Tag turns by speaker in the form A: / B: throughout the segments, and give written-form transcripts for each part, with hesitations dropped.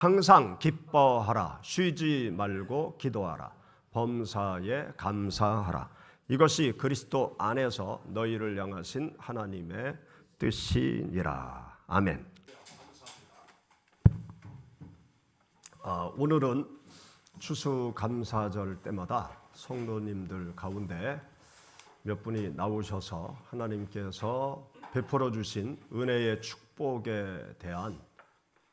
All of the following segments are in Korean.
A: 항상 기뻐하라. 쉬지 말고 기도하라. 범사에 감사하라. 이것이 그리스도 안에서 너희를 향하신 하나님의 뜻이니라. 아멘. 오늘은 추수감사절 때마다 성도님들 가운데 몇 분이 나오셔서 하나님께서 베풀어 주신 은혜의 축복에 대한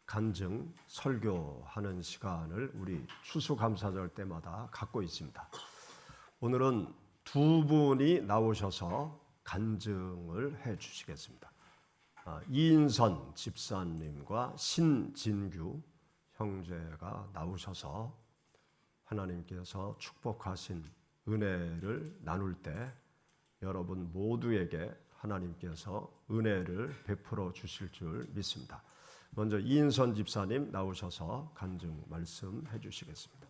A: 간증, 설교하는 시간을 우리 추수감사절 때마다 갖고 있습니다. 오늘은 두 분이 나오셔서 간증을 해 주시겠습니다. 이인선 집사님과 신진규 형제가 나오셔서 하나님께서 축복하신 은혜를 나눌 때 여러분 모두에게 하나님께서 은혜를 베풀어 주실 줄 믿습니다. 먼저 이인선 집사님 나오셔서 간증 말씀해 주시겠습니다.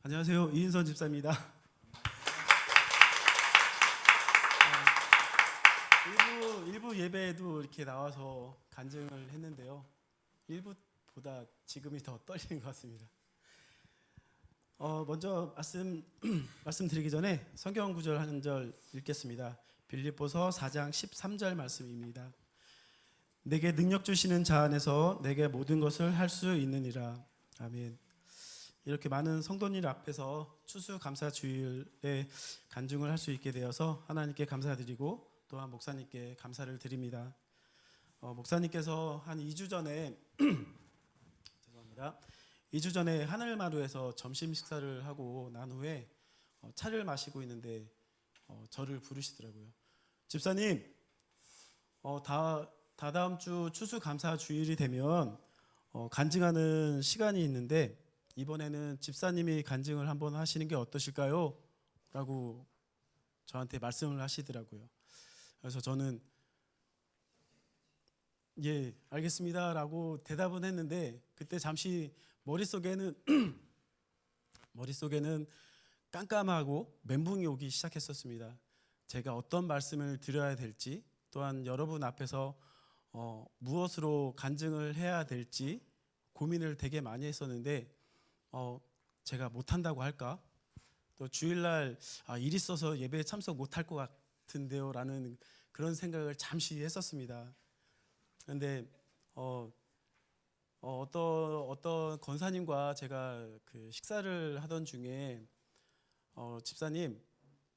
B: 안녕하세요. 이인선 집사입니다. 일부 예배에도 이렇게 나와서 간증을 했는데요. 일부보다 지금이 더 떨리는 것 같습니다. 먼저 말씀드리기 전에 성경 구절 한 절 읽겠습니다. 빌립보서 4장 13절 말씀입니다. 내게 능력 주시는 자 안에서 내게 모든 것을 할 수 있느니라. 아멘. 이렇게 많은 성도님 앞에서 추수감사주일에 간증을 할 수 있게 되어서 하나님께 감사드리고 또한 목사님께 감사를 드립니다. 목사님께서 한 2주 전에 죄송합니다. 2주 전에 하늘마루에서 점심 식사를 하고 난 후에 차를 마시고 있는데 저를 부르시더라고요. 집사님, 다다음 주 추수감사주일이 되면 간증하는 시간이 있는데 이번에는 집사님이 간증을 한번 하시는 게 어떠실까요? 라고 저한테 말씀을 하시더라고요. 그래서 저는 예, 알겠습니다 라고 대답은 했는데 그때 잠시 머릿속에는 깜깜하고 멘붕이 오기 시작했었습니다. 제가 어떤 말씀을 드려야 될지 또한 여러분 앞에서 무엇으로 간증을 해야 될지 고민을 되게 많이 했었는데 제가 못한다고 할까? 또 주일날 일 있어서 예배에 참석 못할 것 같은데요 라는 그런 생각을 잠시 했었습니다. 그런데 어떤 권사님과 제가 그 식사를 하던 중에 집사님,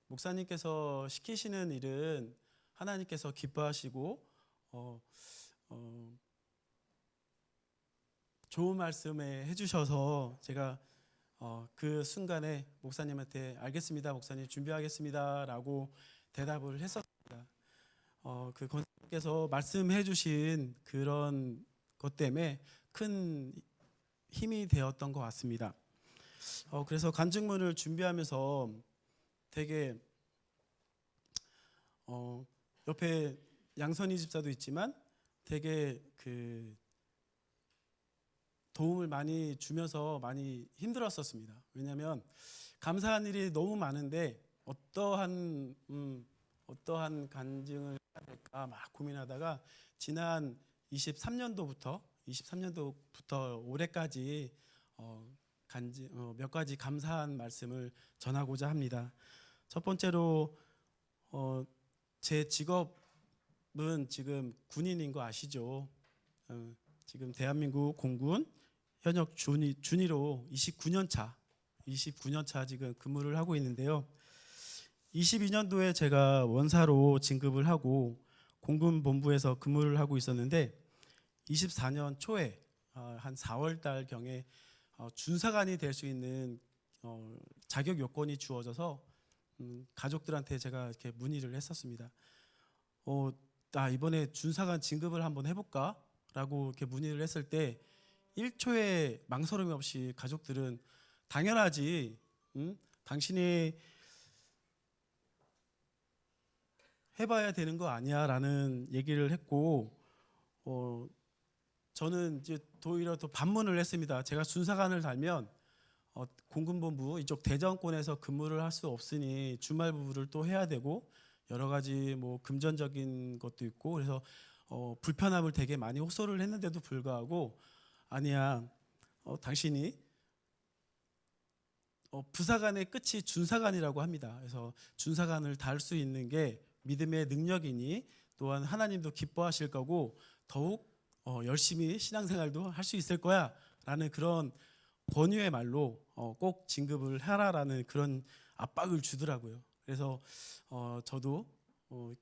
B: 목사님께서 시키시는 일은 하나님께서 기뻐하시고 좋은 말씀에 해주셔서 제가 그 순간에 목사님한테 알겠습니다, 목사님 준비하겠습니다 라고 대답을 했었습니다. 그 권사님께서 말씀해 주신 그런 것 때문에 큰 힘이 되었던 것 같습니다. 그래서 간증문을 준비하면서 되게 옆에 양선희 집사도 있지만 되게 그 도움을 많이 주면서 많이 힘들었었습니다. 왜냐하면 감사한 일이 너무 많은데 어떠한 간증을 해야 될까 막 고민하다가 지난 23년도부터 올해까지 몇 가지 감사한 말씀을 전하고자 합니다. 첫 번째로 제 직업은 지금 군인인 거 아시죠? 지금 대한민국 공군 현역 준위로 29년 차 지금 근무를 하고 있는데요. 22년도에 제가 원사로 진급을 하고 공군 본부에서 근무를 하고 있었는데 24년 초에 한 4월 달 경에 준사관이 될 수 있는 자격 요건이 주어져서 가족들한테 제가 이렇게 문의를 했었습니다. 이번에 준사관 진급을 한번 해볼까? 라고 이렇게 문의를 했을 때 1초의 망설임 없이 가족들은 당연하지, 당신이 해봐야 되는 거 아니야라는 얘기를 했고, 저는 이제 오히려 또 반문을 했습니다. 제가 순사관을 달면 공군본부 이쪽 대전권에서 근무를 할 수 없으니 주말 부부를 또 해야 되고 여러 가지 뭐 금전적인 것도 있고 그래서 불편함을 되게 많이 호소를 했는데도 불구하고 아니야, 당신이 부사관의 끝이 준사관이라고 합니다. 그래서 준사관을 달 수 있는 게 믿음의 능력이니 또한 하나님도 기뻐하실 거고 더욱 열심히 신앙생활도 할 수 있을 거야라는 그런 권유의 말로 꼭 진급을 하라라는 그런 압박을 주더라고요. 그래서 저도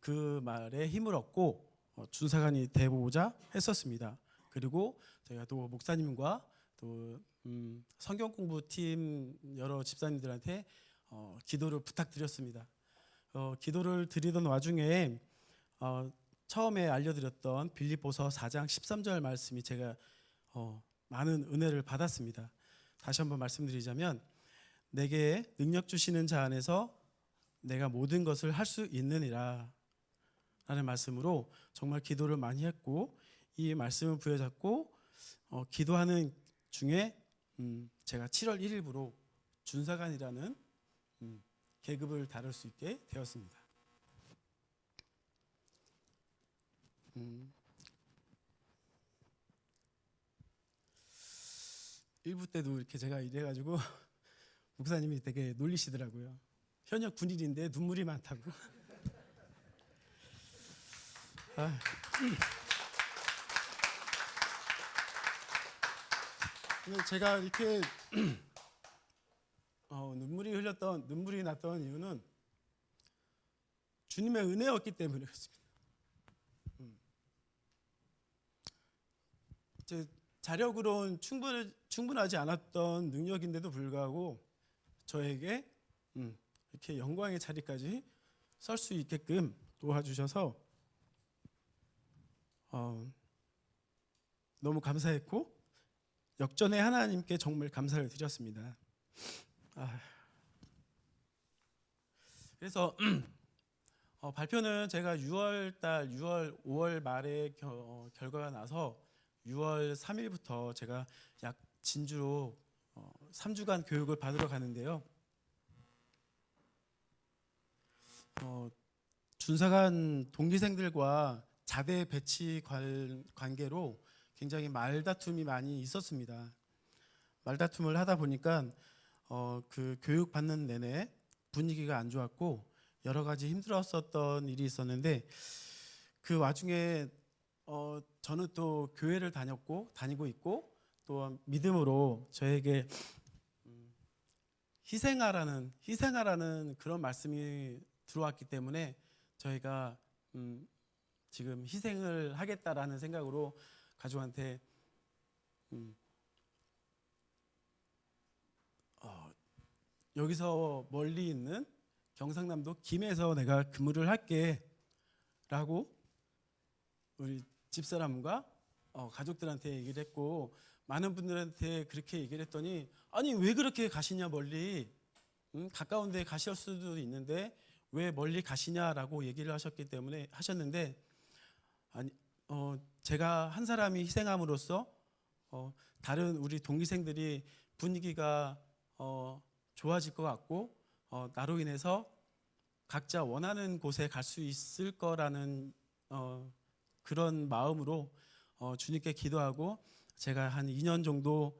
B: 그 말에 힘을 얻고 준사관이 되고자 했었습니다. 그리고 저희가 또 목사님과 또 성경 공부팀 여러 집사님들한테 기도를 부탁드렸습니다. 기도를 드리던 와중에 처음에 알려드렸던 빌립보서 4장 13절 말씀이 제가 많은 은혜를 받았습니다. 다시 한번 말씀드리자면 내게 능력 주시는 자 안에서 내가 모든 것을 할 수 있느니라 라는 말씀으로 정말 기도를 많이 했고 이 말씀을 부여잡고 기도하는 중에 제가 7월 1일부로 준사관이라는 계급을 다룰 수 있게 되었습니다. 1부 때도 이렇게 제가 이래가지고 목사님이 되게 놀리시더라고요. 현역 군인인데 눈물이 많다고. 근데 제가 이렇게 눈물이 났던 이유는 주님의 은혜였기 때문에 그렇습니다. 자력으로는 충분하지 않았던 능력인데도 불구하고 저에게 이렇게 영광의 자리까지 설 수 있게끔 도와주셔서 너무 감사했고 역전의 하나님께 정말 감사를 드렸습니다. 그래서 발표는 제가 5월 말에 결과가 나서 6월 3일부터 제가 약 진주로 3주간 교육을 받으러 가는데요. 준사관 동기생들과 자대 배치 관계로 굉장히 말다툼이 많이 있었습니다. 말다툼을 하다 보니까 그 교육 받는 내내 분위기가 안 좋았고 여러 가지 힘들었었던 일이 있었는데 그 와중에 저는 또 교회를 다니고 있고 또 믿음으로 저에게 희생하라는 그런 말씀이 들어왔기 때문에 저희가 지금 희생을 하겠다라는 생각으로 가족한테 여기서 멀리 있는 경상남도 김해에서 내가 근무를 할게 라고 우리 집사람과 가족들한테 얘기를 했고 많은 분들한테 그렇게 얘기를 했더니 아니 왜 그렇게 가시냐 멀리 가까운 데 가실 수도 있는데 왜 멀리 가시냐라고 얘기를 하셨는데 아니 제가 한 사람이 희생함으로써 다른 우리 동기생들이 분위기가 좋아질 것 같고 나로 인해서 각자 원하는 곳에 갈 수 있을 거라는 그런 마음으로 주님께 기도하고 제가 한 2년 정도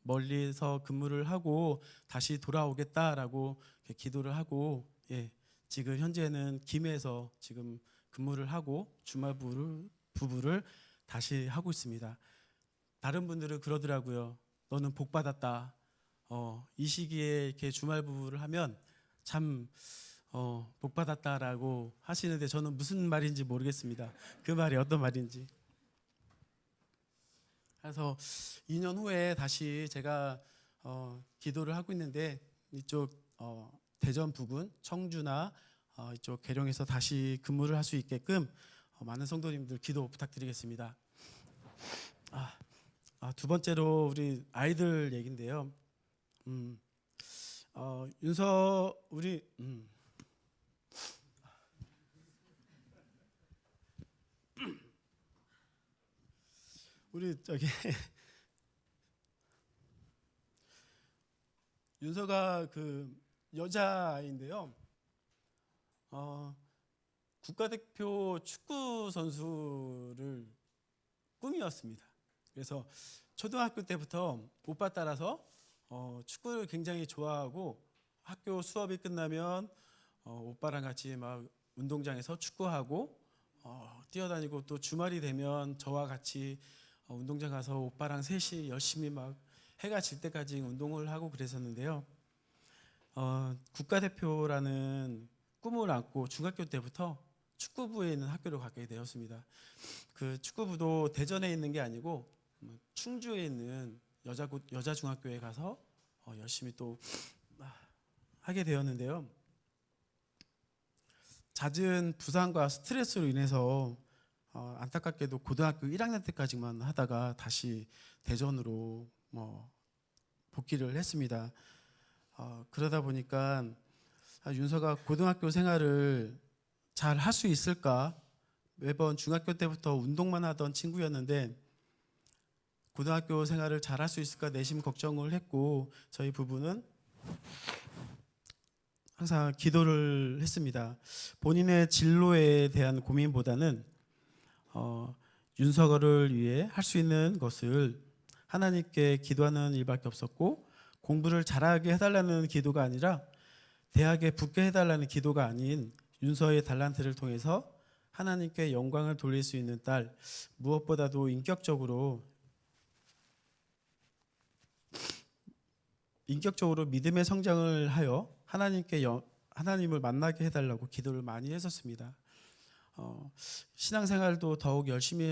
B: 멀리서 근무를 하고 다시 돌아오겠다라고 기도를 하고 지금 현재는 김해에서 지금 근무를 하고 주말 부부를 다시 하고 있습니다. 다른 분들은 그러더라고요. 너는 복 받았다. 이 시기에 이렇게 주말 부부를 하면 참 복 받았다라고 하시는데 저는 무슨 말인지 모르겠습니다. 그 말이 어떤 말인지. 그래서 2년 후에 다시 제가 기도를 하고 있는데 이쪽 대전 부근 청주나 이쪽 계룡에서 다시 근무를 할 수 있게끔 많은 성도님들 기도 부탁드리겠습니다. 두 번째로 우리 아이들 얘긴데요. 윤서 우리 저기 윤서가 그 여자아이인데요. 국가대표 축구 선수를 꿈이었습니다. 그래서 초등학교 때부터 오빠 따라서 축구를 굉장히 좋아하고 학교 수업이 끝나면 오빠랑 같이 막 운동장에서 축구하고 뛰어다니고, 또 주말이 되면 저와 같이 운동장 가서 오빠랑 셋이 열심히 막 해가 질 때까지 운동을 하고 그랬었는데요. 국가대표라는 꿈을 안고 중학교 때부터 축구부에 있는 학교를 가게 되었습니다. 그 축구부도 대전에 있는 게 아니고 충주에 있는 여자 중학교에 가서 열심히 또 하게 되었는데요. 잦은 부상과 스트레스로 인해서 안타깝게도 고등학교 1학년 때까지만 하다가 다시 대전으로 복귀를 했습니다. 그러다 보니까 윤서가 고등학교 생활을 잘 할 수 있을까, 매번 중학교 때부터 운동만 하던 친구였는데 고등학교 생활을 잘 할 수 있을까 내심 걱정을 했고, 저희 부부는 항상 기도를 했습니다. 본인의 진로에 대한 고민보다는 윤서를 위해 할 수 있는 것을 하나님께 기도하는 일밖에 없었고, 공부를 잘하게 해달라는 기도가 아니라 대학에 붙게 해달라는 기도가 아닌 윤서의 달란트를 통해서 하나님께 영광을 돌릴 수 있는 딸, 무엇보다도 인격적으로 믿음의 성장을 하여 하나님을 만나게 해달라고 기도를 많이 했었습니다. 신앙생활도 더욱 열심히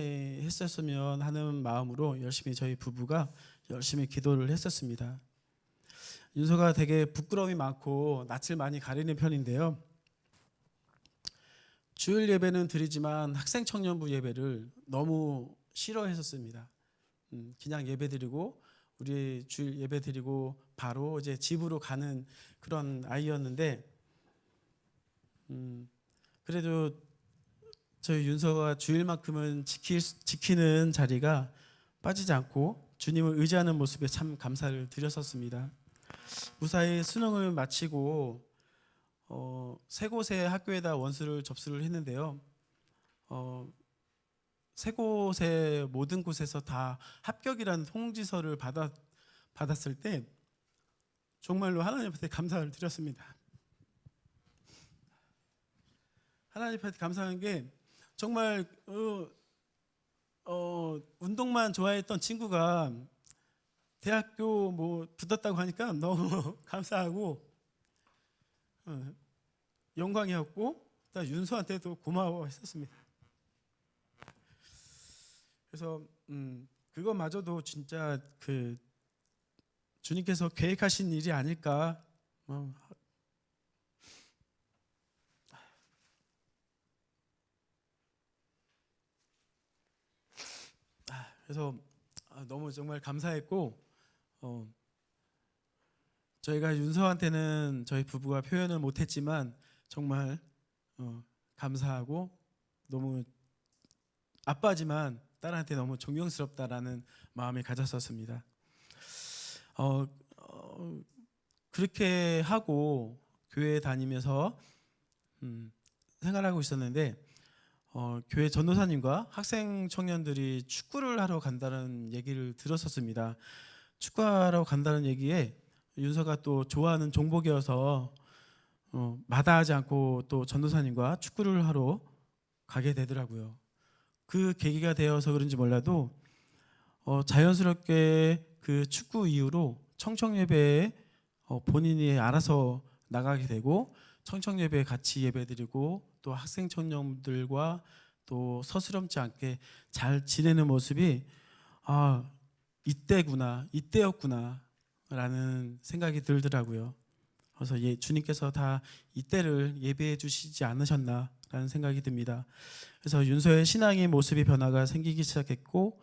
B: 했었으면 하는 마음으로 열심히 저희 부부가 열심히 기도를 했었습니다. 윤서가 되게 부끄러움이 많고 낯을 많이 가리는 편인데요. 주일 예배는 드리지만 학생 청년부 예배를 너무 싫어했었습니다. 그냥 예배 드리고 우리 주일 예배 드리고 바로 이제 집으로 가는 그런 아이였는데, 그래도 저희 윤서가 주일만큼은 지키는 자리가 빠지지 않고 주님을 의지하는 모습에 참 감사를 드렸었습니다. 무사히 수능을 마치고 세 곳의 학교에다 원서를 접수를 했는데요. 세 곳의 모든 곳에서 다 합격이라는 통지서를 받았을 때 정말로 하나님한테 감사를 드렸습니다. 하나님한테 감사한 게, 정말 운동만 좋아했던 친구가 대학교 붙었다고 하니까 너무 감사하고 영광이었고, 또 윤서한테도 고마워했었습니다. 그래서 그것마저도 진짜 그 주님께서 계획하신 일이 아닐까. 그래서 너무 정말 감사했고, 저희가 윤서한테는 저희 부부가 표현을 못했지만 정말 감사하고, 너무 아빠지만 딸한테 너무 존경스럽다라는 마음이 가졌었습니다. 그렇게 하고 교회 다니면서 생활하고 있었는데, 교회 전도사님과 학생 청년들이 축구를 하러 간다는 얘기를 들었었습니다. 축구하러 간다는 얘기에 윤서가 또 좋아하는 종목이어서 마다하지 않고 또 전도사님과 축구를 하러 가게 되더라고요. 그 계기가 되어서 그런지 몰라도 자연스럽게 그 축구 이후로 청청예배에 본인이 알아서 나가게 되고, 청청예배에 같이 예배드리고 또 학생 청년들과 또 서스럼지 않게 잘 지내는 모습이 이때였구나 라는 생각이 들더라고요. 그래서 주님께서 다 이때를 예배해 주시지 않으셨나라는 생각이 듭니다. 그래서 윤서의 신앙의 모습이 변화가 생기기 시작했고,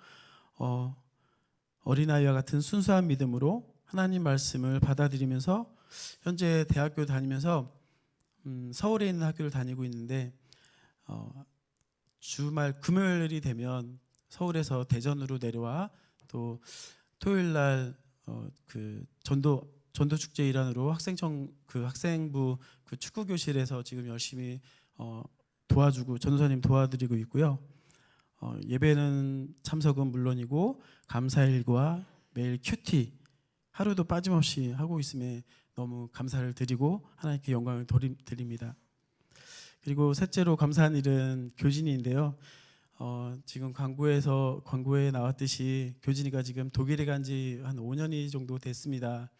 B: 어린아이와 같은 순수한 믿음으로 하나님 말씀을 받아들이면서 현재 대학교 다니면서 서울에 있는 학교를 다니고 있는데 주말 금요일이 되면 서울에서 대전으로 내려와 또 토요일 날 그 전도 축제 일환으로 학생부 그 축구 교실에서 지금 열심히 도와주고 전도사님 도와드리고 있고요. 예배는 참석은 물론이고 감사일과 매일 큐티 하루도 빠짐없이 하고 있음에 너무 감사를 드리고 하나님께 영광을 드립니다. 그리고 셋째로 감사한 일은 교진이인데요. 지금 광고에 나왔듯이 교진이가 지금 독일에 간 지 한 5년이 정도 됐습니다.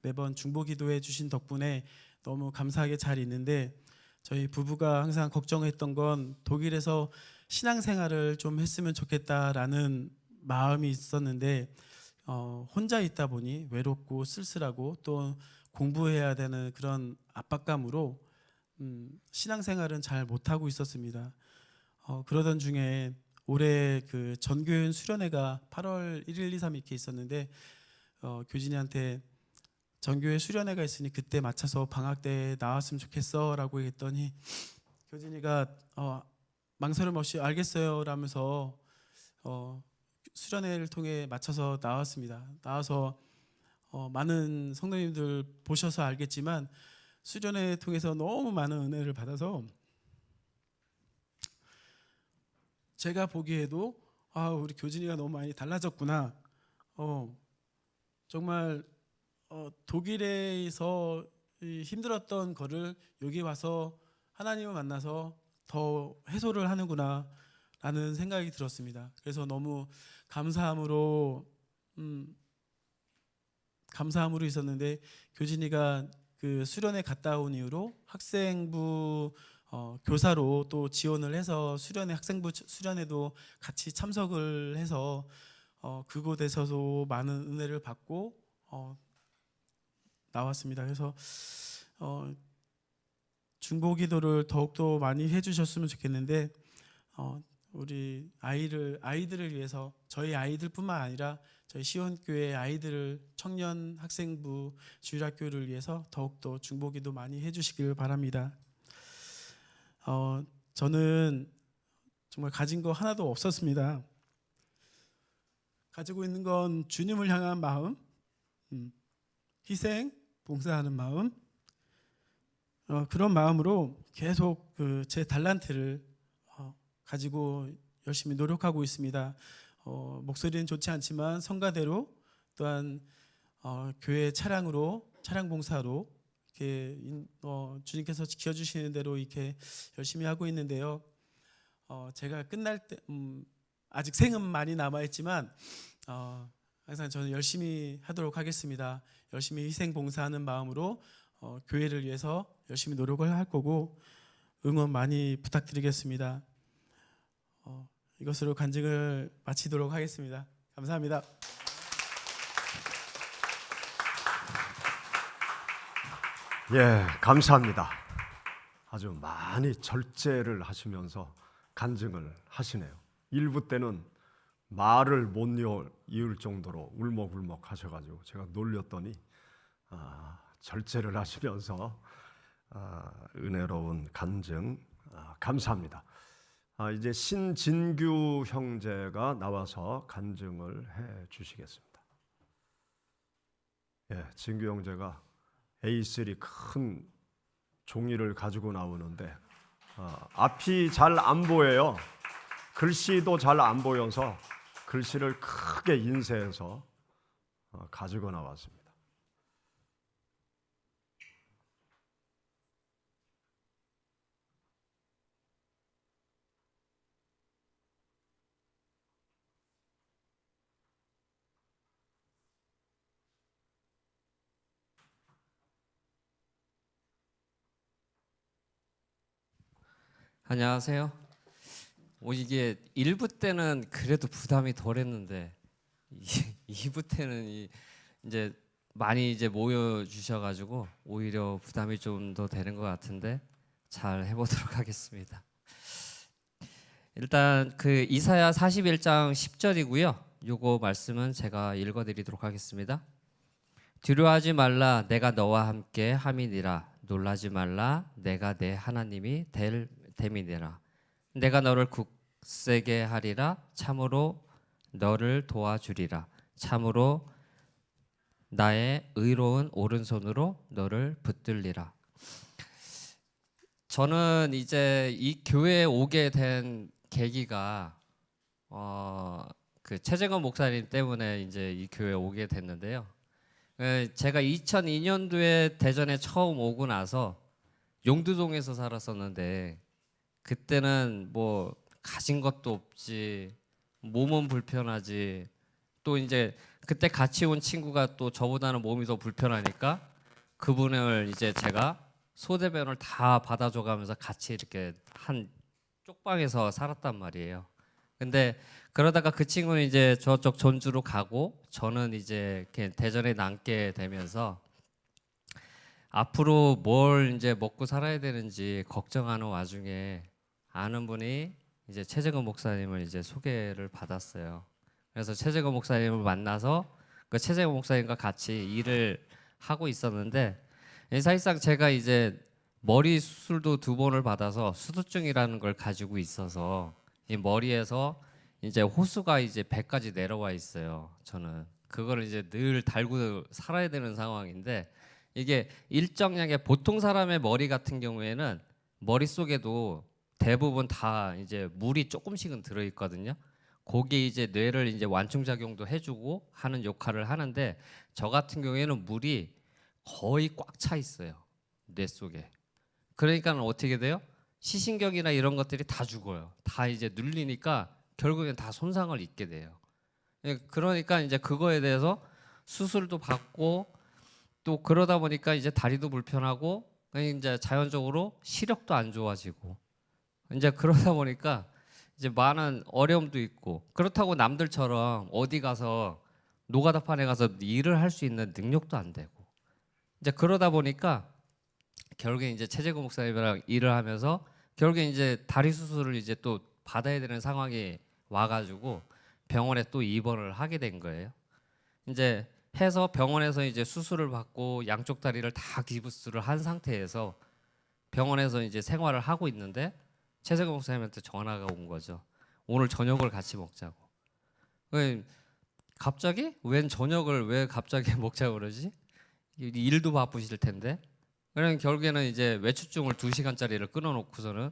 B: 매번 중보기도해 주신 덕분에 너무 감사하게 잘 있는데 저희 부부가 항상 걱정했던 건 독일에서 신앙생활을 좀 했으면 좋겠다라는 마음이 있었는데 혼자 있다 보니 외롭고 쓸쓸하고 또 공부해야 되는 그런 압박감으로 신앙생활은 잘 못하고 있었습니다. 그러던 중에 올해 그 전교연 수련회가 8월 1일, 2, 3 이렇게 있었는데 교진이한테 전교회 수련회가 있으니 그때 맞춰서 방학 때 나왔으면 좋겠어라고 했더니 교진이가 망설임 없이 알겠어요 라면서 수련회를 통해 맞춰서 나왔습니다. 나와서 많은 성도님들 보셔서 알겠지만 수련회 통해서 너무 많은 은혜를 받아서 제가 보기에도 우리 교진이가 너무 많이 달라졌구나. 정말 독일에서 힘들었던 거를 여기 와서 하나님을 만나서 더 해소를 하는구나 라는 생각이 들었습니다. 그래서 너무 감사함으로 있었는데 교진이가 그 수련회 갔다 온 이후로 학생부 교사로 또 지원을 해서 학생부 수련회도 같이 참석을 해서 그곳에서도 많은 은혜를 받고 나왔습니다. 그래서 중보기도를 더욱더 많이 해주셨으면 좋겠는데 우리 아이들을 위해서 저희 아이들뿐만 아니라 저희 시온교회 아이들을 청년 학생부 주일학교를 위해서 더욱더 중보기도 많이 해주시길 바랍니다. 저는 정말 가진 거 하나도 없었습니다. 가지고 있는 건 주님을 향한 마음, 희생, 봉사하는 마음, 그런 마음으로 계속 제 달란트를 가지고 열심히 노력하고 있습니다. 목소리는 좋지 않지만 성가대로 또한 교회 차량으로 차량 봉사로 이렇게 주님께서 지켜주시는 대로 이렇게 열심히 하고 있는데요. 제가 끝날 때 아직 생은 많이 남아 있지만 항상 저는 열심히 하도록 하겠습니다. 열심히 희생 봉사하는 마음으로 교회를 위해서 열심히 노력을 할 거고 응원 많이 부탁드리겠습니다. 이것으로 간증을 마치도록 하겠습니다. 감사합니다.
A: 예, 감사합니다. 아주 많이 절제를 하시면서 간증을 하시네요. 일부 때는 말을 못 이을 정도로 울먹울먹 하셔가지고 제가 놀렸더니 절제를 하시면서 은혜로운 간증 감사합니다. 이제 신진규 형제가 나와서 간증을 해 주시겠습니다. 예, 진규 형제가 A3 큰 종이를 가지고 나오는데 앞이 잘 안 보여요. 글씨도 잘 안 보여서 글씨를 크게 인쇄해서 가지고 나왔습니다.
C: 안녕하세요. 이게 1부 때는 그래도 부담이 덜했는데 2부 때는 이제 많이 모여 주셔가지고 오히려 부담이 좀 더 되는 것 같은데 잘 해보도록 하겠습니다. 일단 그 이사야 41장 10절이고요. 요거 말씀은 제가 읽어드리도록 하겠습니다. 두려워하지 말라, 내가 너와 함께 함이니라. 놀라지 말라, 내가 내 하나님이 됨이니라. 내가 너를 굳세게 하리라. 참으로 너를 도와주리라. 참으로 나의 의로운 오른손으로 너를 붙들리라. 저는 이제 이 교회에 오게 된 계기가 그 최재건 목사님 때문에 이제 이 교회에 오게 됐는데요. 제가 2002년도에 대전에 처음 오고 나서 용두동에서 살았었는데 그때는 뭐 가진 것도 없지, 몸은 불편하지, 또 이제 그때 같이 온 친구가 또 저보다는 몸이 더 불편하니까 그분을 이제 제가 소대변을 다 받아줘가면서 같이 이렇게 한 쪽방에서 살았단 말이에요. 근데 그러다가 그 친구는 이제 저쪽 전주로 가고 저는 이제 이렇게 대전에 남게 되면서 앞으로 뭘 이제 먹고 살아야 되는지 걱정하는 와중에 아는 분이 이제 최재건 목사님을 이제 소개를 받았어요. 그래서 최재건 목사님을 만나서 그 최재건 목사님과 같이 일을 하고 있었는데 사실상 제가 이제 머리 수술도 2번을 받아서 수두증이라는 걸 가지고 있어서 이 머리에서 이제 호수가 이제 배까지 내려와 있어요. 저는 그거를 이제 늘 달고 살아야 되는 상황인데 이게 일정량의 보통 사람의 머리 같은 경우에는 머릿속에도 대부분 다 이제 물이 조금씩은 들어 있거든요. 거기에 이제 뇌를 이제 완충 작용도 해주고 하는 역할을 하는데 저 같은 경우에는 물이 거의 꽉 차 있어요. 뇌 속에. 그러니까 어떻게 돼요? 시신경이나 이런 것들이 다 죽어요. 다 이제 눌리니까 결국엔 다 손상을 입게 돼요. 그러니까 이제 그거에 대해서 수술도 받고 또 그러다 보니까 이제 다리도 불편하고 이제 자연적으로 시력도 안 좋아지고 이제 그러다 보니까 이제 많은 어려움도 있고 그렇다고 남들처럼 어디 가서 노가다판에 가서 일을 할 수 있는 능력도 안 되고 이제 그러다 보니까 결국에 이제 최재건 목사님이랑 일을 하면서 결국에 이제 다리 수술을 이제 또 받아야 되는 상황이 와가지고 병원에 또 입원을 하게 된 거예요. 이제 해서 병원에서 이제 수술을 받고 양쪽 다리를 다 기부스를 한 상태에서 병원에서 이제 생활을 하고 있는데 최재건 목사님한테 전화가 온 거죠. 오늘 저녁을 같이 먹자고. 갑자기? 웬 저녁을 왜 갑자기 먹자고 그러지? 일도 바쁘실 텐데. 그냥 결국에는 이제 외출증을 2시간짜리를 끊어놓고서는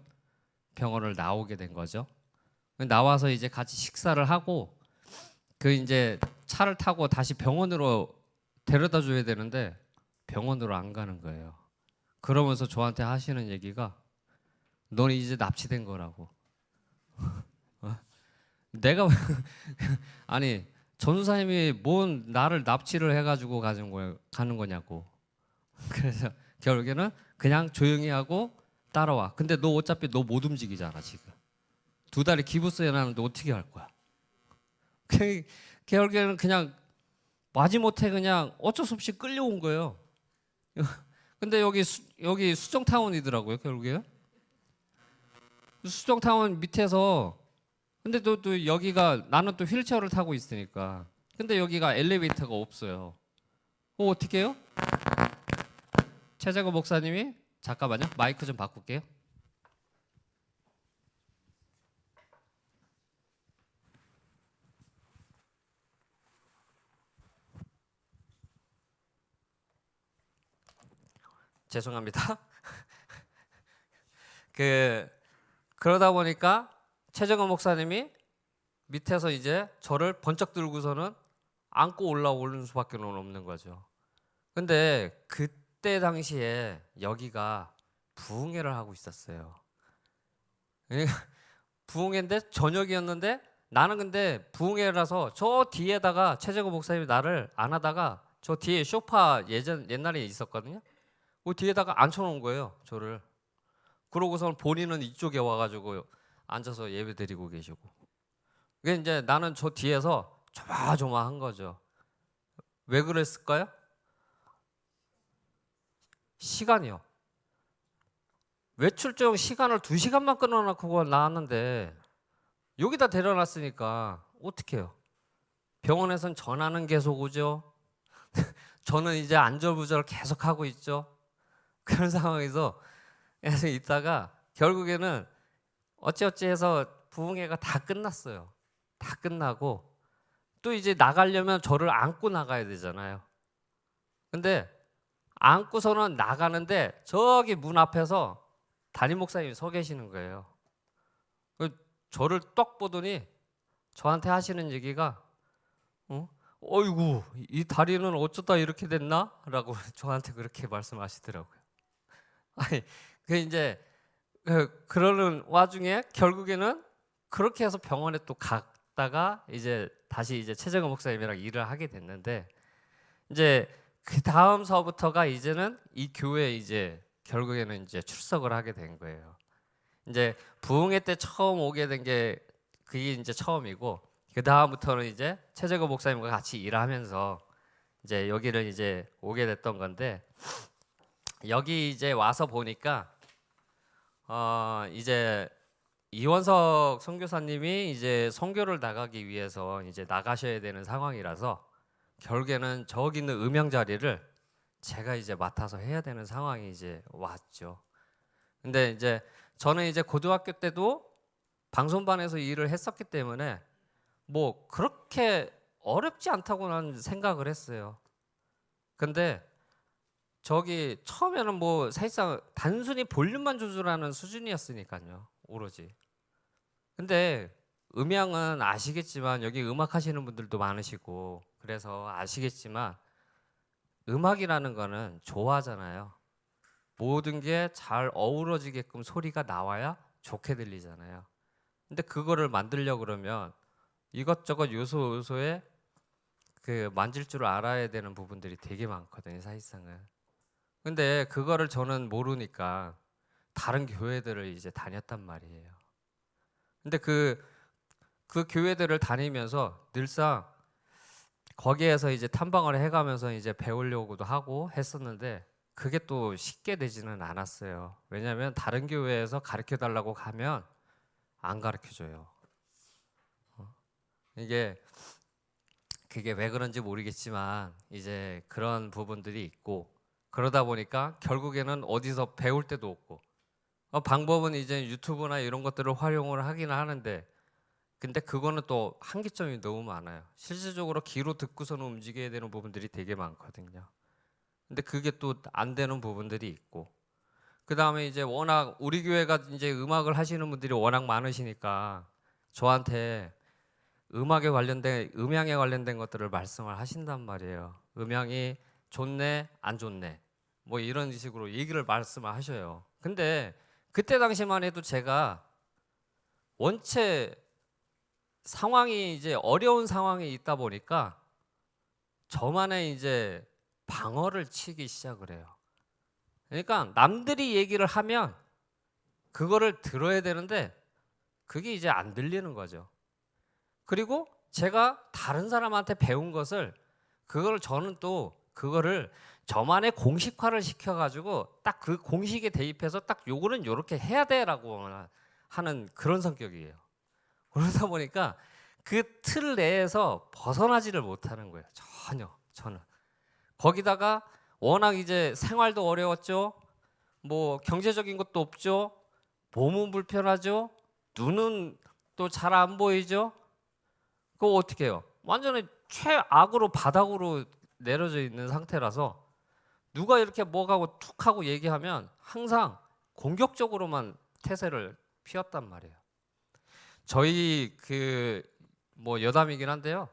C: 병원을 나오게 된 거죠. 나와서 이제 같이 식사를 하고 그 이제 차를 타고 다시 병원으로 데려다 줘야 되는데 병원으로 안 가는 거예요. 그러면서 저한테 하시는 얘기가 너는 이제 납치된 거라고. 내가 아니 전사님이 뭔 나를 납치를 해가지고 가는 거냐고. 그래서 결국에는 그냥 조용히 하고 따라와. 근데 너 어차피 너 못 움직이잖아 지금. 2달에 기부스 해놨는데 어떻게 할 거야? 결국에는 그냥 마지못해 그냥 어쩔 수 없이 끌려온 거예요. 근데 여기 수정타운이더라고요 결국에. 수정타운 밑에서 근데 또 여기가 나는 또 휠체어를 타고 있으니까 근데 여기가 엘리베이터가 없어요. 어떻게 해요? 최재건 목사님이 잠깐만요 마이크 좀 바꿀게요. 죄송합니다. 그러다 보니까 최재건 목사님이 밑에서 이제 저를 번쩍 들고서는 안고 올라오는 수밖에 없는 거죠. 근데 그때 당시에 여기가 부흥회를 하고 있었어요. 부흥회인데 저녁이었는데 나는 근데 부흥회라서 저 뒤에다가 최재건 목사님이 나를 안아다가 저 뒤에 소파 옛날에 있었거든요. 그 뒤에다가 앉혀놓은 거예요 저를. 그러고선 본인은 이쪽에 와가지고 앉아서 예배 드리고 계시고. 그게 이제 나는 저 뒤에서 조마조마한 거죠. 왜 그랬을까요? 시간이요. 외출증 시간을 2시간만 끊어놓고 나왔는데 여기다 데려놨으니까 어떡해요? 병원에선 전화는 계속 오죠. 저는 이제 안절부절 계속 하고 있죠. 그런 상황에서 계속 있다가 결국에는 어찌어찌 해서 부흥회가 다 끝났어요. 다 끝나고 또 이제 나가려면 저를 안고 나가야 되잖아요. 근데 안고서는 나가는데 저기 문 앞에서 담임 목사님이 서 계시는 거예요. 저를 떡 보더니 저한테 하시는 얘기가 어이구 이 다리는 어쩌다 이렇게 됐나? 라고 저한테 그렇게 말씀하시더라고요. 아니 그 이제 그러는 와중에 결국에는 그렇게 해서 병원에 또 갔다가 이제 다시 이제 최정은 목사님이랑 일을 하게 됐는데 이제 그 다음서부터가 이제는 이 교회에 이제 결국에는 이제 출석을 하게 된 거예요. 이제 부흥회 때 처음 오게 된 게 그게 이제 처음이고 그 다음부터는 이제 최재거 목사님과 같이 일하면서 이제 여기를 이제 오게 됐던 건데 여기 이제 와서 보니까 이제 이원석 선교사님이 이제 선교를 나가기 위해서 이제 나가셔야 되는 상황이라서 결국에는 저기 있는 음향 자리를 제가 이제 맡아서 해야 되는 상황이 이제 왔죠. 근데 이제 저는 이제 고등학교 때도 방송반에서 일을 했었기 때문에 뭐 그렇게 어렵지 않다고 난 생각을 했어요. 근데 저기 처음에는 뭐 사실상 단순히 볼륨만 조절하는 수준이었으니까요. 오로지. 근데 음향은 아시겠지만 여기 음악 하시는 분들도 많으시고 그래서 아시겠지만 음악이라는 거는 좋아하잖아요. 모든 게 잘 어우러지게끔 소리가 나와야 좋게 들리잖아요. 근데 그거를 만들려고 그러면 이것저것 요소에 그 만질 줄 알아야 되는 부분들이 되게 많거든요, 사실상은. 근데 그거를 저는 모르니까 다른 교회들을 이제 다녔단 말이에요. 근데 그 교회들을 다니면서 늘상 거기에서 이제 탐방을 해가면서 이제 배우려고도 하고 했었는데 그게 또 쉽게 되지는 않았어요. 왜냐하면 다른 교회에서 가르쳐 달라고 가면 안 가르쳐 줘요. 그게 왜 그런지 모르겠지만 이제 그런 부분들이 있고 그러다 보니까 결국에는 어디서 배울 데도 없고 방법은 이제 유튜브나 이런 것들을 활용을 하기는 하는데 근데 그거는 또 한계점이 너무 많아요. 실질적으로 귀로 듣고서는 움직여야 되는 부분들이 되게 많거든요. 근데 그게 또 안 되는 부분들이 있고 그 다음에 이제 워낙 우리 교회가 이제 음악을 하시는 분들이 워낙 많으시니까 저한테 음악에 관련된 음향에 관련된 것들을 말씀을 하신단 말이에요. 음향이 좋네 안 좋네 뭐 이런 식으로 얘기를 말씀을 하셔요. 근데 그때 당시만 해도 제가 원체 상황이 이제 어려운 상황에 있다 보니까 저만의 이제 방어를 치기 시작을 해요. 그러니까 남들이 얘기를 하면 그거를 들어야 되는데 그게 이제 안 들리는 거죠. 그리고 제가 다른 사람한테 배운 것을 그걸 저는 또 그거를 저만의 공식화를 시켜가지고 딱 그 공식에 대입해서 딱 요거는 요렇게 해야 돼라고 하는 그런 성격이에요. 그러다 보니까 그 틀 내에서 벗어나지를 못하는 거예요. 전혀 저는. 거기다가 워낙 이제 생활도 어려웠죠. 뭐 경제적인 것도 없죠. 몸은 불편하죠. 눈은 또 잘 안 보이죠. 그거 어떻게 해요? 완전히 최악으로 바닥으로 내려져 있는 상태라서 누가 이렇게 뭐가고 툭 하고 얘기하면 항상 공격적으로만 태세를 피웠단 말이에요. 저희 그 뭐 여담이긴 한데요.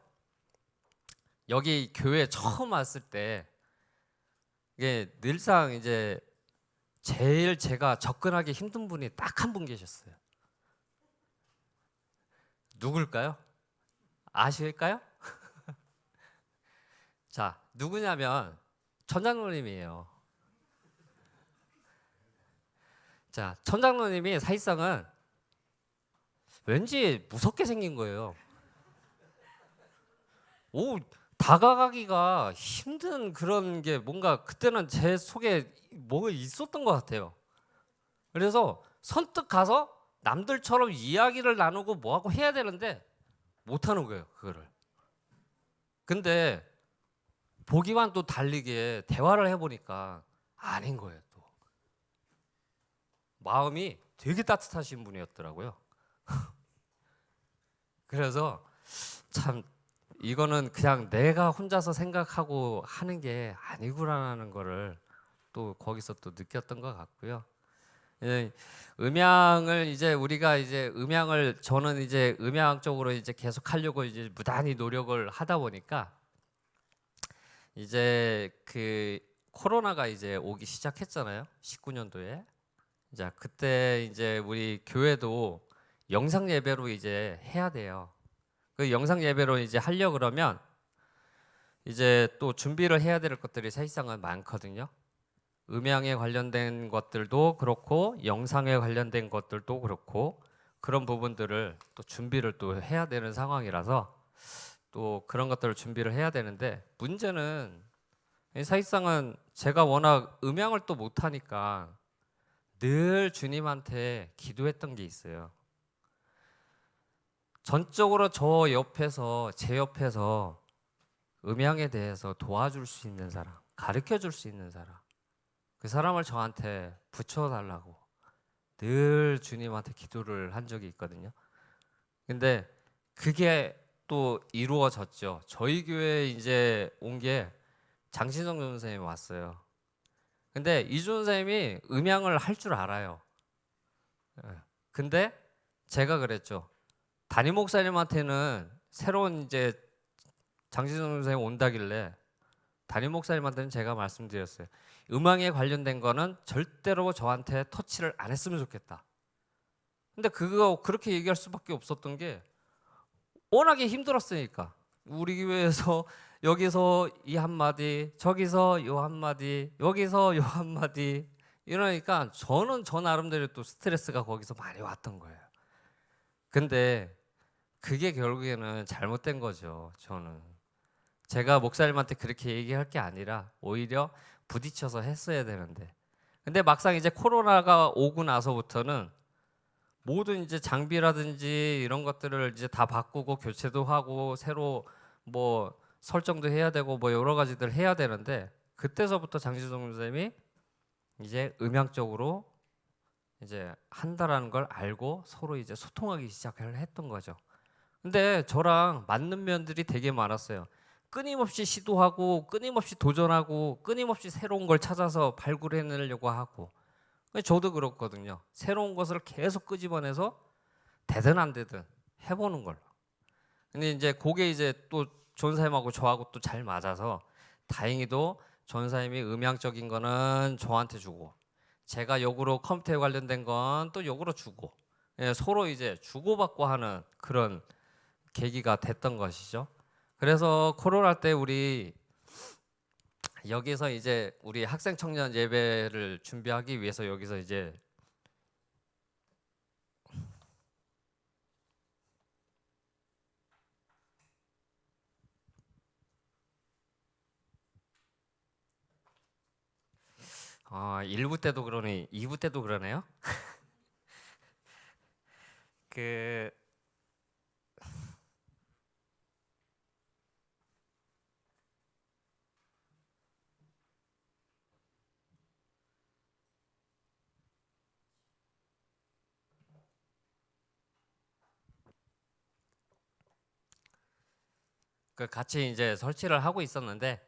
C: 여기 교회 처음 왔을 때 이게 늘상 이제 제일 제가 접근하기 힘든 분이 딱 한 분 계셨어요. 누굴까요? 아실까요? 자, 누구냐면 천장로님이에요. 자, 천장로님이 사실상은 왠지 무섭게 생긴 거예요. 오, 다가가기가 힘든 그런 게 뭔가 그때는 제 속에 뭐가 있었던 것 같아요. 그래서 선뜻 가서 남들처럼 이야기를 나누고 뭐하고 해야 되는데 못하는 거예요, 그거를. 근데 보기만 또 달리게 대화를 해보니까 아닌 거예요. 또 마음이 되게 따뜻하신 분이었더라고요. 그래서 참 이거는 그냥 내가 혼자서 생각하고 하는 게 아니구나라는 거를 또 거기서 또 느꼈던 것 같고요. 예, 음향을 이제 우리가 이제 음향을 저는 이제 음향 쪽으로 이제 계속 하려고 이제 무단히 노력을 하다 보니까 이제 그 코로나가 이제 오기 시작했잖아요. 19년도에. 자, 그때 이제 우리 교회도 영상 예배로 이제 해야 돼요. 그 영상 예배로 이제 하려 그러면 이제 또 준비를 해야 될 것들이 사실상은 많거든요. 음향에 관련된 것들도 그렇고 영상에 관련된 것들도 그렇고 그런 부분들을 또 준비를 또 해야 되는 상황이라서 또 그런 것들을 준비를 해야 되는데 문제는 사실상은 제가 워낙 음향을 또 못하니까 늘 주님한테 기도했던 게 있어요. 전적으로 저 옆에서 제 옆에서 음향에 대해서 도와줄 수 있는 사람, 가르쳐 줄 수 있는 사람, 그 사람을 저한테 붙여달라고 늘 주님한테 기도를 한 적이 있거든요. 근데 그게 또 이루어졌죠. 저희 교회에 이제 온 게 장신성 전사님이 왔어요. 근데 이준 선생님이 음향을 할 줄 알아요. 예. 근데 제가 그랬죠. 담임 목사님한테는 새로운 이제 장신성 선생님 온다길래 담임 목사님한테는 제가 말씀드렸어요. 음악에 관련된 거는 절대로 저한테 터치를 안 했으면 좋겠다. 근데 그거 그렇게 얘기할 수밖에 없었던 게 워낙에 힘들었으니까. 우리 교회에서 여기서 이 한마디, 저기서 요 한마디, 여기서 요 한마디 이러니까 저는 저 나름대로 또 스트레스가 거기서 많이 왔던 거예요. 근데 그게 결국에는 잘못된 거죠. 저는 제가 목사님한테 그렇게 얘기할 게 아니라 오히려 부딪혀서 했어야 되는데 근데 막상 이제 코로나가 오고 나서부터는 모든 이제 장비라든지 이런 것들을 이제 다 바꾸고 교체도 하고 새로 뭐 설정도 해야 되고 뭐 여러 가지들 해야 되는데 그때서부터 장시성 선생님이 이제 음향적으로 이제 한다라는 걸 알고 서로 이제 소통하기 시작을 했던 거죠. 근데 저랑 맞는 면들이 되게 많았어요. 끊임없이 시도하고 끊임없이 도전하고 끊임없이 새로운 걸 찾아서 발굴해내려고 하고 저도 그렇거든요. 새로운 것을 계속 끄집어내서 되든 안 되든 해보는 걸로. 근데 이제 그게 이제 또 전사님하고 저하고 또 잘 맞아서 다행히도 전사님이 음향적인 거는 저한테 주고 제가 역으로 컴퓨터에 관련된 건 또 역으로 주고 예, 서로 이제 주고받고 하는 그런 계기가 됐던 것이죠. 그래서 코로나 때 우리 여기서 이제 우리 학생 청년 예배를 준비하기 위해서 여기서 이제 아, 1부 때도 그러니 2부 때도 그러네요. 그 그 같이 이제 설치를 하고 있었는데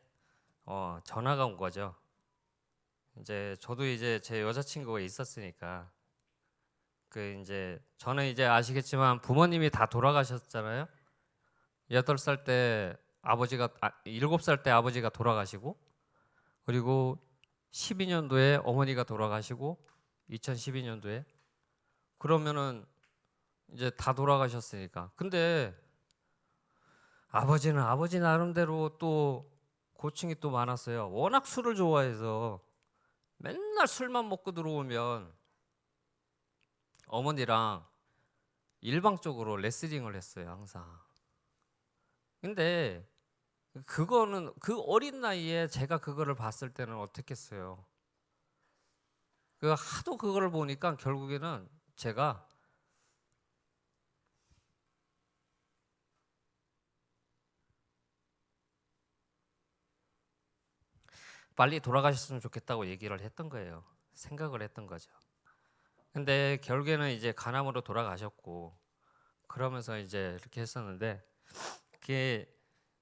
C: 전화가 온 거죠. 이제 저도 이제 제 여자친구가 있었으니까 그 이제 저는 이제 아시겠지만 부모님이 다 돌아가셨잖아요. 8살 때 아버지가 7살 때 아버지가 돌아가시고 그리고 12년도에 어머니가 돌아가시고 2012년도에 그러면은 이제 다 돌아가셨으니까. 근데 아버지는 아버지 나름대로 또 고충이 또 많았어요. 워낙 술을 좋아해서 맨날 술만 먹고 들어오면 어머니랑 일방적으로 레슬링을 했어요, 항상. 근데 그거는 그 어린 나이에 제가 그거를 봤을 때는 어떻겠어요. 그 하도 그거를 보니까 결국에는 제가 빨리 돌아가셨으면 좋겠다고 얘기를 했던 거예요. 생각을 했던 거죠. 근데 결국에는 이제 간암으로 돌아가셨고 그러면서 이제 이렇게 했었는데 그게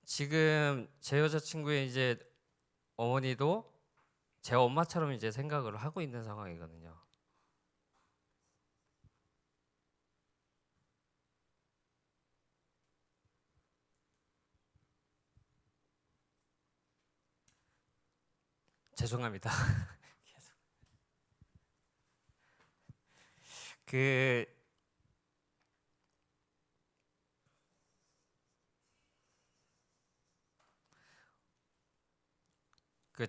C: 지금 제 여자친구의 이제 어머니도 제 엄마처럼 이제 생각을 하고 있는 상황이거든요. 죄송합니다. 그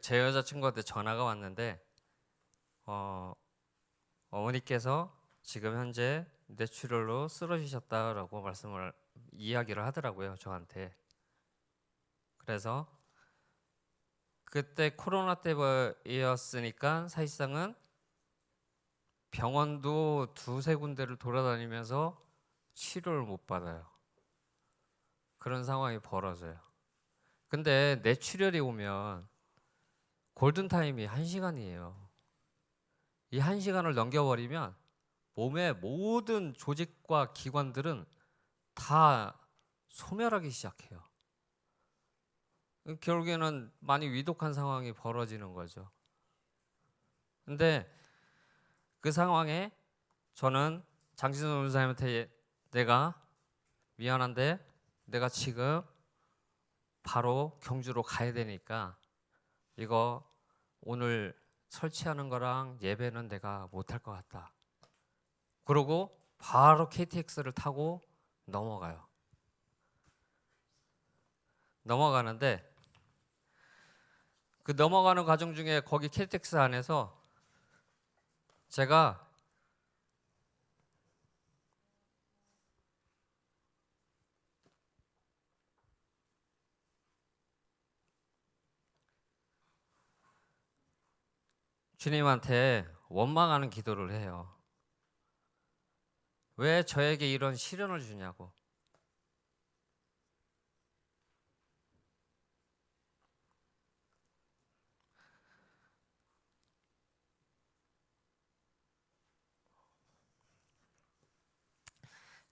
C: 제 여자친구한테 전화가 왔는데 어머니께서 지금 현재 뇌출혈로 쓰러지셨다라고 이야기를 하더라고요, 저한테. 그래서 그때 코로나 때였으니까 사실상은 병원도 두세 군데를 돌아다니면서 치료를 못 받아요. 그런 상황이 벌어져요. 근데 뇌출혈이 오면 골든타임이 1시간이에요. 이 1시간을 넘겨버리면 몸의 모든 조직과 기관들은 다 소멸하기 시작해요. 결국에는 많이 위독한 상황이 벌어지는 거죠. 근데 그 상황에 저는 장진호 원사님한테 내가 미안한데 내가 지금 바로 경주로 가야 되니까 이거 오늘 설치하는 거랑 예배는 내가 못할 것 같다. 그러고 바로 KTX를 타고 넘어가요. 넘어가는데 그 넘어가는 과정 중에 거기 KTX 안에서 제가 주님한테 원망하는 기도를 해요. 왜 저에게 이런 시련을 주냐고.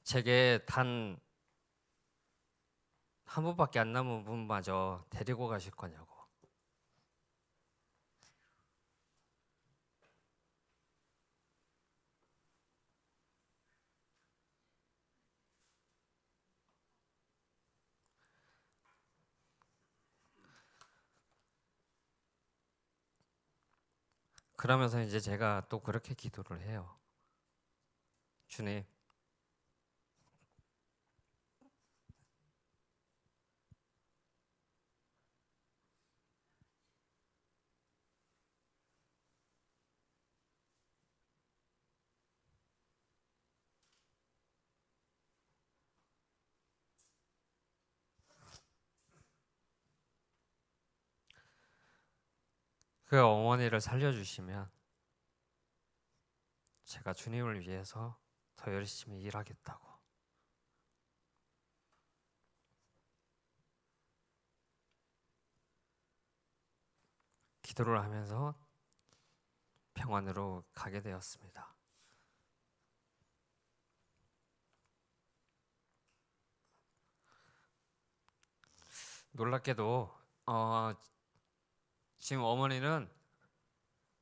C: 제게 단 한 분밖에 안 남은 분마저 데리고 가실 거냐고. 그러면서 이제 제가 또 그렇게 기도를 해요. 주님, 그 어머니를 살려주시면 제가 주님을 위해서 더 열심히 일하겠다고. 기도를 하면서 병원으로 가게 되었습니다. 놀랍게도 지금 어머니는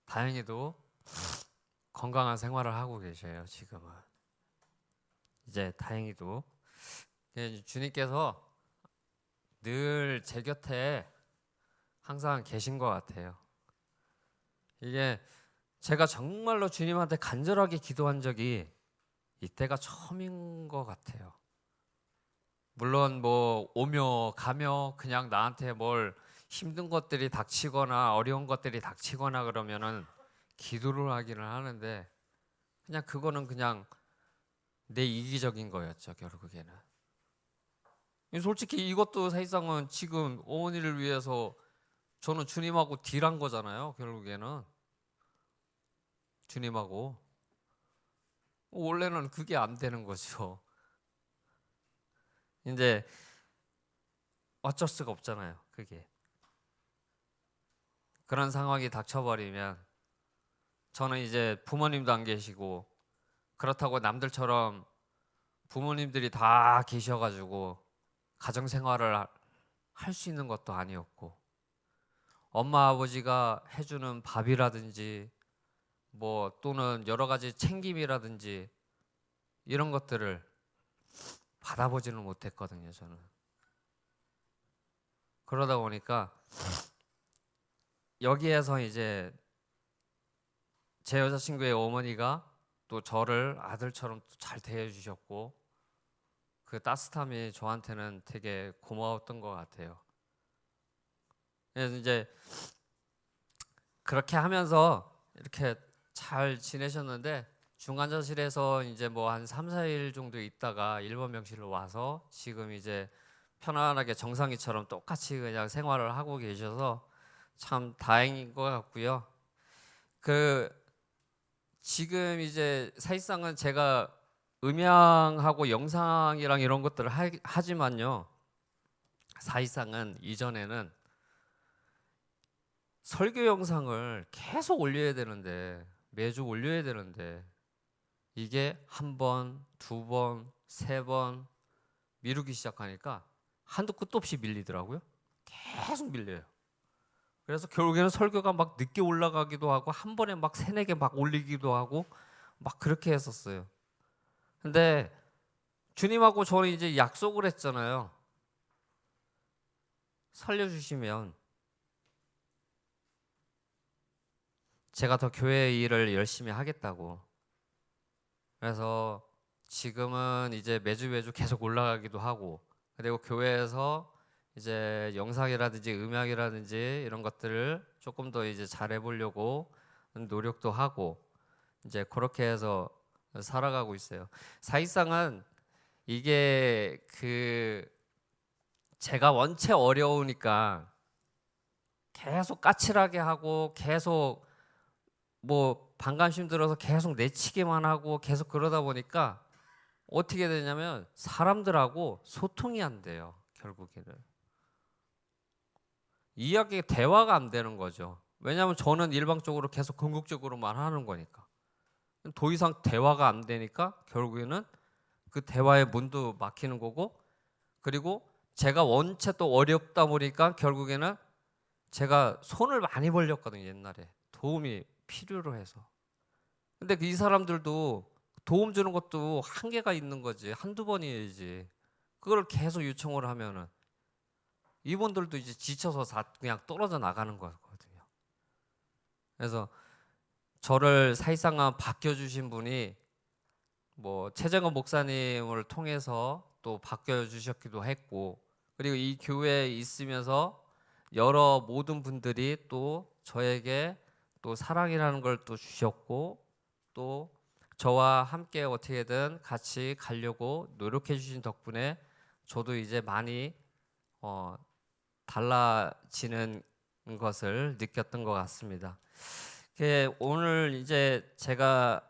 C: 다행히도 건강한 생활을 하고 계셔요. 지금은 이제 다행히도 주님께서 늘 제 곁에 항상 계신 것 같아요. 이게 제가 정말로 주님한테 간절하게 기도한 적이 이때가 처음인 것 같아요. 물론 뭐 오며 가며 그냥 나한테 뭘 힘든 것들이 닥치거나 어려운 것들이 닥치거나 그러면은 기도를 하기는 하는데 그냥 그거는 그냥 내 이기적인 거였죠, 결국에는. 솔직히 이것도 사실상은 지금 어머니를 위해서 저는 주님하고 딜한 거잖아요, 결국에는. 주님하고. 원래는 그게 안 되는 거죠. 이제 어쩔 수가 없잖아요, 그게. 그런 상황이 닥쳐버리면 저는 이제 부모님도 안 계시고 그렇다고 남들처럼 부모님들이 다 계셔가지고 가정 생활을 할 수 있는 것도 아니었고 엄마 아버지가 해주는 밥이라든지 뭐 또는 여러 가지 챙김이라든지 이런 것들을 받아보지는 못했거든요. 저는 그러다 보니까 여기에서 이제 제 여자친구의 어머니가 또 저를 아들처럼 잘 대해주셨고 그 따뜻함이 저한테는 되게 고마웠던 것 같아요. 그래서 이제 그렇게 하면서 이렇게 잘 지내셨는데 중환자실에서 이제 뭐 한 3, 4일 정도 있다가 일본 병실로 와서 지금 이제 편안하게 정상이처럼 똑같이 그냥 생활을 하고 계셔서 참 다행인 것 같고요. 그 지금 이제 사실상은 제가 음향하고 영상이랑 이런 것들을 하지만요. 사실상은 이전에는 설교 영상을 계속 올려야 되는데 매주 올려야 되는데 이게 한 번, 두 번, 세 번 미루기 시작하니까 한도 끝도 없이 밀리더라고요. 계속 밀려요. 그래서 결국에는 설교가 막 늦게 올라가기도 하고 한 번에 막 세네 개 막 올리기도 하고 막 그렇게 했었어요. 근데 주님하고 저는 이제 약속을 했잖아요. 살려주시면 제가 더 교회 일을 열심히 하겠다고. 그래서 지금은 이제 매주 계속 올라가기도 하고 그리고 교회에서 이제 영상이라든지 음악이라든지 이런 것들을 조금 더 이제 잘해 보려고 노력도 하고 이제 그렇게 해서 살아가고 있어요. 사실상은 이게 그 제가 원체 어려우니까 계속 까칠하게 하고 계속 뭐 반감심 들어서 계속 내치기만 하고 계속 그러다 보니까 어떻게 되냐면 사람들하고 소통이 안 돼요. 결국에는 이야기 대화가 안 되는 거죠. 왜냐하면 저는 일방적으로 계속 궁극적으로만 하는 거니까 더 이상 대화가 안 되니까 결국에는 그 대화의 문도 막히는 거고 그리고 제가 원체 또 어렵다 보니까 결국에는 제가 손을 많이 벌렸거든요. 옛날에 도움이 필요로 해서. 근데 이 사람들도 도움 주는 것도 한계가 있는 거지. 한두 번이지. 그걸 계속 요청을 하면은 이분들도 이제 지쳐서 그냥 떨어져 나가는 거거든요. 그래서 저를 사실상 바뀌어주신 분이 뭐 최정원 목사님을 통해서 또 바뀌어주셨기도 했고 그리고 이 교회에 있으면서 여러 모든 분들이 또 저에게 또 사랑이라는 걸 또 주셨고 또 저와 함께 어떻게든 같이 가려고 노력해 주신 덕분에 저도 이제 많이 달라지는 것을 느꼈던 것 같습니다. 오늘 이제 제가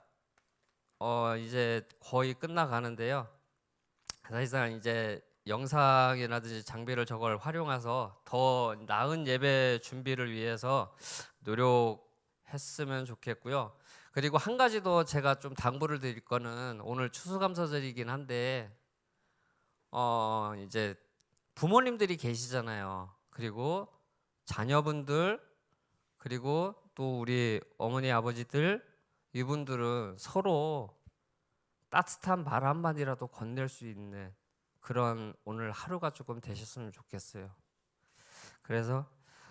C: 이제 거의 끝나가는데요. 사실상 이제 영상이라든지 장비를 저걸 활용해서 더 나은 예배 준비를 위해서 노력했으면 좋겠고요. 그리고 한 가지 더 제가 좀 당부를 드릴 거는 오늘 추수감사절이긴 한데 이제 부모님들이 계시잖아요. 그리고 자녀분들 그리고 또 우리 어머니 아버지들 이분들은 서로 따뜻한 말 한마디라도 건넬 수 있는 그런 오늘 하루가 조금 되셨으면 좋겠어요. 그래서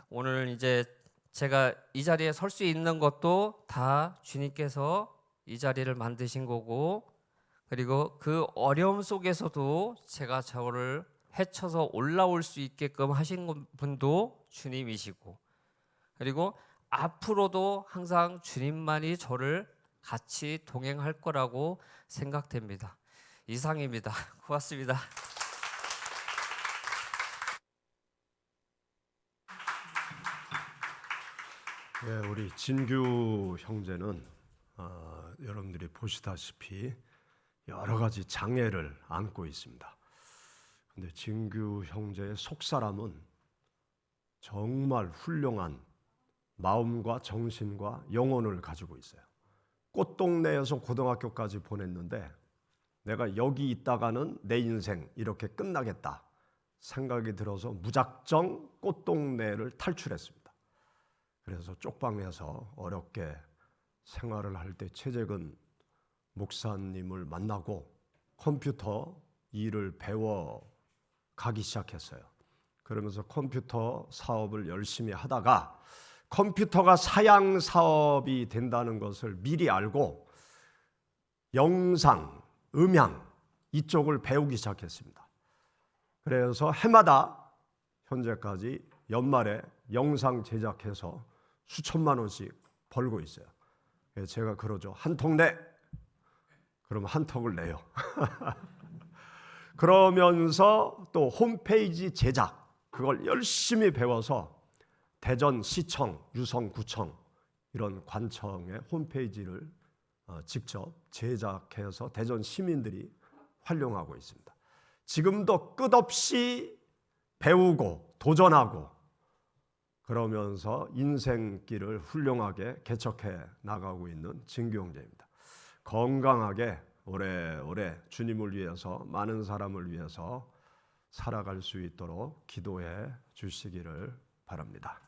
C: 오늘 이제 제가 이 자리에 설 수 있는 것도 다 주님께서 이 자리를 만드신 거고 그리고 그 어려움 속에서도 제가 저를 헤쳐서 올라올 수 있게끔 하신 분도 주님이시고 그리고 앞으로도 항상 주님만이 저를 같이 동행할 거라고 생각됩니다. 이상입니다. 고맙습니다.
A: 예, 우리 진규 형제는 여러분들이 보시다시피 여러 가지 장애를 안고 있습니다. 근데 진규 형제의 속사람은 정말 훌륭한 마음과 정신과 영혼을 가지고 있어요. 꽃동네에서 고등학교까지 보냈는데 내가 여기 있다가는 내 인생 이렇게 끝나겠다 생각이 들어서 무작정 꽃동네를 탈출했습니다. 그래서 쪽방에서 어렵게 생활을 할 때 최재근 목사님을 만나고 컴퓨터 일을 배워 가기 시작했어요. 그러면서 컴퓨터 사업을 열심히 하다가 컴퓨터가 사양 사업이 된다는 것을 미리 알고 영상, 음향 이쪽을 배우기 시작했습니다. 그래서 해마다 현재까지 연말에 영상 제작해서 수천만 원씩 벌고 있어요. 제가 그러죠. 한 턱 내. 그럼 한 턱을 내요. 그러면서 또 홈페이지 제작 그걸 열심히 배워서 대전시청, 유성구청 이런 관청의 홈페이지를 직접 제작해서 대전 시민들이 활용하고 있습니다. 지금도 끝없이 배우고 도전하고 그러면서 인생길을 훌륭하게 개척해 나가고 있는 진규 형제입니다. 건강하게 오래오래 주님을 위해서 많은 사람을 위해서 살아갈 수 있도록 기도해 주시기를 바랍니다.